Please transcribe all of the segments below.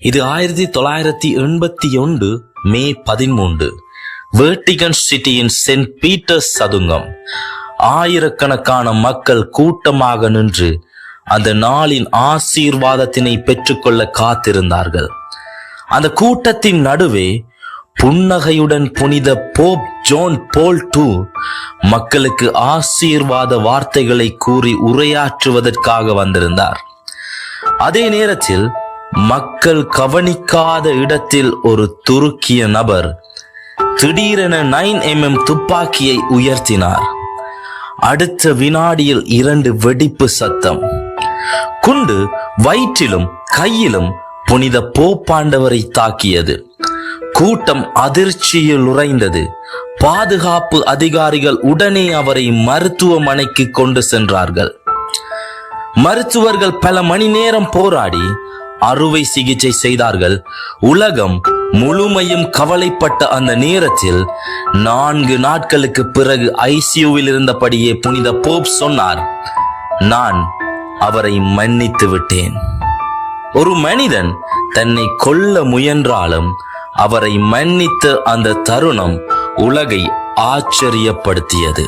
இது 1981 மே 13 Vatican சிட்டியின் send Peter's சதுங்கம். ஆயிரக்கணக்கான மக்கள் கூட்டமாக நின்று அந்த நாளின் ஆசீர்வாதத்தினை பெற்றுக்கொள்ள காத்திருந்தார்கள். அந்த கூட்டத்தின் நடுவே புன்னகையுடன் புனித போப் ஜான் பால் II மக்களுக்கு ஆசீர்வாத வார்த்தைகளை கூறி உரையாற்றுவதற்காக வந்திருந்தார். அதே நேரத்தில் மக்கள் கவனிக்காத இடத்தில் ஒரு துருக்கிய நபர் திடீரென 9mm துப்பாக்கியை உயர்த்தினார். அடுத்த வினாடியில் 2 வெடிப்பு சத்தம். குண்டு வயிற்றிலும் கையிலும் புனித போப்பாண்டவரை தாக்கியது. கூட்டம் அதிர்ச்சியில் உறைந்தது. பாதுகாப்பு அதிகாரிகள் உடனே அவரை மருத்துவமனைக்கு கொண்டு சென்றார்கள். மருத்துவர்கள் பல மணி நேரம் போராடி அறுவை சிகிச்சை செய்தார்கள். உலகம் முழுமையும் கவலைப்பட்ட அந்த நேரத்தில் 4 நாட்களுக்கு பிறகு ஐசியூவில் இருந்தபடியே புனித போப் சொன்னார், நான் அவரை மன்னித்து விட்டேன். ஒரு மனிதன் தன்னை கொல்ல முயன்றாலும் அவரை மன்னித்த அந்த தருணம் உலகை ஆச்சரியப்படுத்தியது.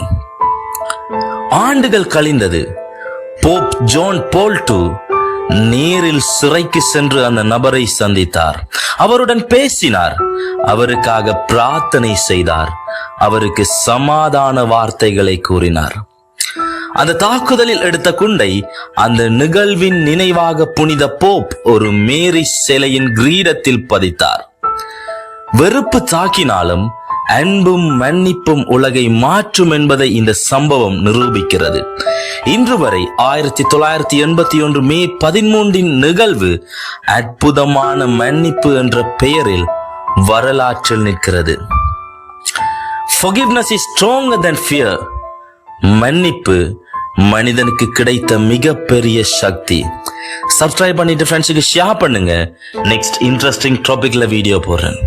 ஆண்டுகள் கழிந்தது. போப் ஜான் பால் II நேரில் சிறைக்கு சென்று அந்த நபரை சந்தித்தார். அவருடன் பேசினார். அவருக்காக பிரார்த்தனை செய்தார். அவருக்கு சமாதான வார்த்தைகளை கூறினார். அந்த தாக்குதலில் எடுத்த குண்டை அந்த நிகழ்வின் நினைவாக புனித போப் ஒரு மேரி சிலையின் கிரீடத்தில் பதித்தார். வெறுப்பு தாக்கினாலும் அன்பும் மன்னிப்பும் உலகை மாற்றும் என்பதை இந்த சம்பவம் நிரூபிக்கிறது. இன்று வரை 1981 மே 13 நிகழ்வு அற்புதமான மன்னிப்பு என்ற பெயரில் வரலாற்றில் நிற்கிறது. Forgiveness is stronger than fear. மன்னிப்பு மனிதனுக்கு கிடைத்த மிகப்பெரிய சக்தி. சப்ஸ்கிரைப் பண்ணிட்டு ஃப்ரெண்ட்ஸுக்கு ஷேர் பண்ணுங்க. நெக்ஸ்ட் இன்ட்ரெஸ்டிங் டாபிக்ல வீடியோ போடுறேன்.